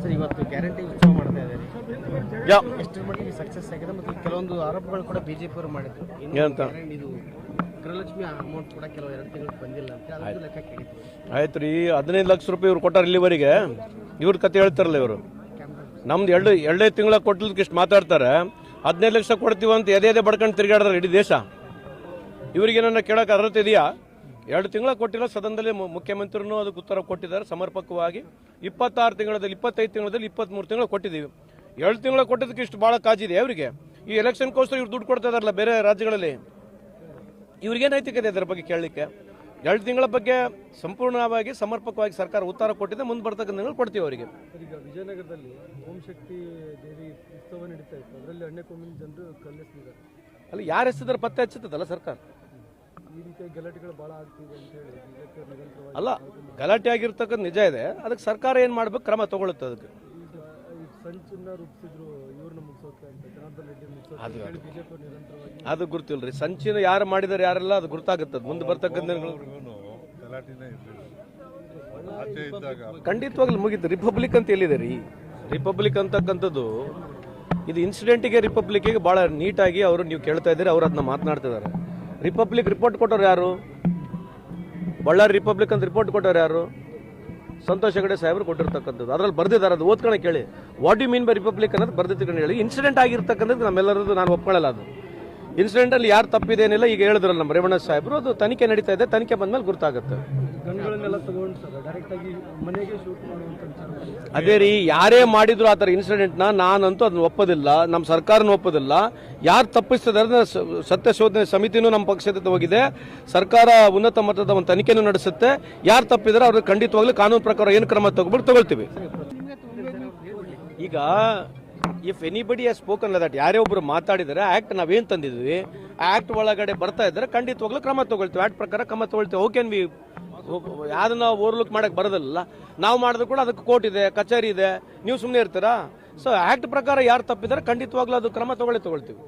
Sir ಇವತ್ತು guarantee ಉತ್ಸವ ಮಾಡ್ತಾ ಇದ್ದಾರೆ, ಎಷ್ಟರ ಮಟ್ಟಿಗೆ ಸಕ್ಸಸ್ ಆಗಿದೆ ಮತ್ತು ಕೆಲವೊಂದು ಆರೋಪಗಳು ಕೂಡ ಬಿಜೆಪಿ ಅವರು ಮಾಡಿದ್ರು. ಏನಂತ ಇದು ಗೃಹಲಕ್ಷ್ಮಿ ಅಮೌಂಟ್ ಕೂಡ ಕೆಲವು 2 ತಿಂಗಳು ಬಂದಿಲ್ಲ ಅಂತ ಅದಕ್ಕೆ ಲೆಕ್ಕ ಕೇಳಿದ್ರು. ಆಯ್ತು ರೀ, 15 ಲಕ್ಷ ರೂಪಾಯಿ ಇವ್ರು ಕೊಟ್ಟಾರ ಇಲ್ಲಿವರೆಗೆ. ಇವ್ರ ಕತೆ ಹೇಳ್ತಾರಲ್ಲ ಇವರು, ನಮ್ದು ಎರಡೇ ತಿಂಗಳ ಕೊಟ್ಟಲಿಕ್ಕೆ ಇಷ್ಟು ಮಾತಾಡ್ತಾರೆ. 15 ಲಕ್ಷ ಕೊಡ್ತೀವಿ ಅಂತ ಎದೆ ಬಡ್ಕೊಂಡು ತಿರುಗಾಡ್ತಾರೆ ಇಡೀ ದೇಶ. ಇವರಿಗೇನನ್ನ ಕೇಳೋಕೆ ಅರ್ಹತೆ ಇದೆಯಾ? 2 ತಿಂಗಳ ಕೊಟ್ಟಿಲ್ಲ. ಸದನದಲ್ಲಿ ಮುಖ್ಯಮಂತ್ರಿನೂ ಅದಕ್ಕೆ ಉತ್ತರ ಕೊಟ್ಟಿದ್ದಾರೆ ಸಮರ್ಪಕವಾಗಿ. 26 ತಿಂಗಳಲ್ಲಿ 25 ತಿಂಗಳಲ್ಲಿ 23 ತಿಂಗಳು ಕೊಟ್ಟಿದ್ದೀವಿ. 2 ತಿಂಗಳ ಕೊಟ್ಟಿದ್ದಕ್ಕೆ ಇಷ್ಟು ಭಾಳ ಕಾಜಿದೆ ಅವರಿಗೆ. ಈ ಎಲೆಕ್ಷನ್ಗೋಸ್ಕರ ಇವ್ರು ದುಡ್ಡು ಕೊಡ್ತಾ ಇದಾರಲ್ಲ ಬೇರೆ ರಾಜ್ಯಗಳಲ್ಲಿ, ಇವ್ರಿಗೆ ನೈತಿಕತೆ ಇದರ ಬಗ್ಗೆ ಕೇಳಲಿಕ್ಕೆ. 2 ತಿಂಗಳ ಬಗ್ಗೆ ಸಂಪೂರ್ಣವಾಗಿ ಸಮರ್ಪಕವಾಗಿ ಸರ್ಕಾರ ಉತ್ತರ ಕೊಟ್ಟಿದೆ. ಮುಂದೆ ಬರ್ತಕ್ಕಂಥ ಕೊಡ್ತೀವಿ ಅವರಿಗೆ. ಈಗ ವಿಜಯನಗರದಲ್ಲಿ ಓಂ ಶಕ್ತಿ ದೇವಿ ಉತ್ಸವ ನಡೀತಾ ಇತ್ತು, ಅದರಲ್ಲಿ ಅಣ್ಣೆಕೊಮ್ಮಿನ ಜನರು ಕಲ್ಲೆಸೆದಿದ್ದಾರೆ. ಅಲ್ಲಿ ಯಾರು ಎತ್ತಿದ್ರೆ ಪತ್ತೆ ಹಚ್ಚುತ್ತದಲ್ಲ ಸರ್ಕಾರ. ಈ ರೀತಿಯ ಗಲಾಟೆಗಳು ಭಾಳ ಆಗ್ತಿದೆ ಅಂತ ಹೇಳಿ ಬಿಜೆಪಿ ನಿರಂತರವಾಗಿ ಅಲ್ಲ, ಗಲಾಟೆ ಆಗಿರ್ತಕ್ಕಂಥ ನಿಜ ಇದೆ. ಅದಕ್ಕೆ ಸರ್ಕಾರ ಏನು ಮಾಡ್ಬೇಕು, ಕ್ರಮ ತಗೊಳುತ್ತೆ ಅದಕ್ಕೆ. ಈಗ ಸಂಚನ್ನ ರೂಪಿಸಿದ್ರು ಇವ್ರನ್ನ ಮುಗಿಸೋಕೆ ಅಂತ, ಜನಾರ್ದನ್ ರೆಡ್ಡಿ ಮುಗಿಸೋಕೆ ಹೇಳಿ ಬಿಜೆಪಿ ನಿರಂತರವಾಗಿ. ಅದು ಗೊತ್ತಿಲ್ಲರಿ, ಸಂಚಿನ ಯಾರು ಮಾಡಿದಾರೆ ಯಾರೆಲ್ಲ ಅದು ಗೊತ್ತಾಗುತ್ತದೆ ಮುಂದೆ ಬರ್ತಕ್ಕಂಥ. ಖಂಡಿತವಾಗ್ಲೂ ಮುಗಿತು. ರಿಪಬ್ಲಿಕ್ ಅಂತ ಎಲ್ಲಿದೆ ರೀ? ರಿಪಬ್ಲಿಕ್ ಅಂತಕ್ಕಂಥದ್ದು ಇದು ಇನ್ಸಿಡೆಂಟಿಗೆ ರಿಪಬ್ಲಿಕ್ಕಿಗೆ ಭಾಳ ನೀಟಾಗಿ ಅವರು ನೀವು ಕೇಳ್ತಾ ಇದ್ದೀರಿ, ಅವ್ರು ಅದನ್ನ ಮಾತನಾಡ್ತಿದ್ದಾರೆ. ರಿಪಬ್ಲಿಕ್ ರಿಪೋರ್ಟ್ ಕೊಟ್ಟವ್ರು ಯಾರು? ಬಳ್ಳಾರಿ ರಿಪಬ್ಲಿಕ್ ಅಂತ ರಿಪೋರ್ಟ್ ಕೊಟ್ಟವ್ರು ಯಾರು? ಸಂತೋಷ್ ಹೆಗಡೆ ಸಾಹೇಬರು ಕೊಟ್ಟಿರ್ತಕ್ಕಂಥದ್ದು. ಅದ್ರಲ್ಲಿ ಬರ್ದಿದ್ದಾರೆ, ಅದು ಓದ್ಕೊಂಡು ಕೇಳಿ. What you mean by republic ಅನ್ನೋದು ಬರ್ದಿಟ್ಕೊಂಡು ಹೇಳಿ. ಇನ್ಸಿಡೆಂಟ್ ಆಗಿರ್ತಕ್ಕಂಥದ್ದು ನಮ್ಮೆಲ್ಲರದ್ದು ನಾನು ಒಪ್ಕೊಳ್ಳಲ್ಲ. ಅದು ಇನ್ಸಿಡೆಂಟಲ್ಲಿ ಯಾರು ತಪ್ಪಿದೇನಿಲ್ಲ. ಈಗ ಹೇಳಿದ್ರಲ್ಲ ನಮ್ಮ ರೇವಣ್ಣ ಸಾಹೇಬರು, ಅದು ತನಿಖೆ ನಡೀತಾ ಇದೆ. ತನಿಖೆ ಬಂದ್ಮೇಲೆ ಗೊತ್ತಾಗುತ್ತೆ. ಗನ್ಗಳನ್ನೆಲ್ಲ ತಗೊಂಡು ಡೈರೆಕ್ಟ್ ಆಗಿ ಮನೆಗೆ ಶೂಟ್ ಮಾಡುವಂತ ವಿಚಾರ. ಅದೇ ರೀ, ಯಾರೇ ಮಾಡಿದ್ರು ಆ ಥರ ಇನ್ಸಿಡೆಂಟ್ನ ನಾನಂತೂ ಅದನ್ನ ಒಪ್ಪೋದಿಲ್ಲ, ನಮ್ಮ ಸರ್ಕಾರನೂ ಒಪ್ಪೋದಿಲ್ಲ. ಯಾರು ತಪ್ಪಿಸ್ತಿದ್ದಾರೆ ಸತ್ಯ ಶೋಧನೆ ಸಮಿತಿನೂ ನಮ್ಮ ಪಕ್ಷದ ಹೋಗಿದೆ. ಸರ್ಕಾರ ಉನ್ನತ ಮಟ್ಟದ ಒಂದು ತನಿಖೆನೂ ನಡೆಸುತ್ತೆ. ಯಾರು ತಪ್ಪಿದ್ರೆ ಅವ್ರಿಗೆ ಖಂಡಿತವಾಗ್ಲೂ ಕಾನೂನು ಪ್ರಕಾರ ಏನು ಕ್ರಮ ತಗೊಳ್ತೀವಿ. ಈಗ if anybody has spoken that, ಯಾರೇ ಒಬ್ರು ಮಾತಾಡಿದರೆ ಆಕ್ಟ್ ನಾವೇನು ತಂದಿದ್ವಿ ಆ ಆಕ್ಟ್ ಒಳಗಡೆ ಬರ್ತಾ ಇದ್ದಾರೆ, ಖಂಡಿತವಾಗ್ಲೂ ಕ್ರಮ ತಗೊಳ್ತೀವಿ. ಆಕ್ಟ್ ಪ್ರಕಾರ ಕ್ರಮ ತಗೊಳ್ತೀವಿ. ಹೌ ಕ್ಯಾನ್ ವಿ ಯಾವ್ದನ್ನ ಓವರ್ಲುಕ್ ಮಾಡಕ್ಕೆ ಬರೋದಿಲ್ಲ. ನಾವು ಮಾಡಿದ್ರು ಕೂಡ ಅದಕ್ಕೆ ಕೋರ್ಟ್ ಇದೆ, ಕಚೇರಿ ಇದೆ. ನೀವು ಸುಮ್ಮನೆ ಇರ್ತೀರಾ? ಸೊ ಆಕ್ಟ್ ಪ್ರಕಾರ ಯಾರು ತಪ್ಪಿದ್ದಾರೆ ಖಂಡಿತವಾಗ್ಲೂ ಅದು ಕ್ರಮ ತಗೊಳ್ತೀವಿ.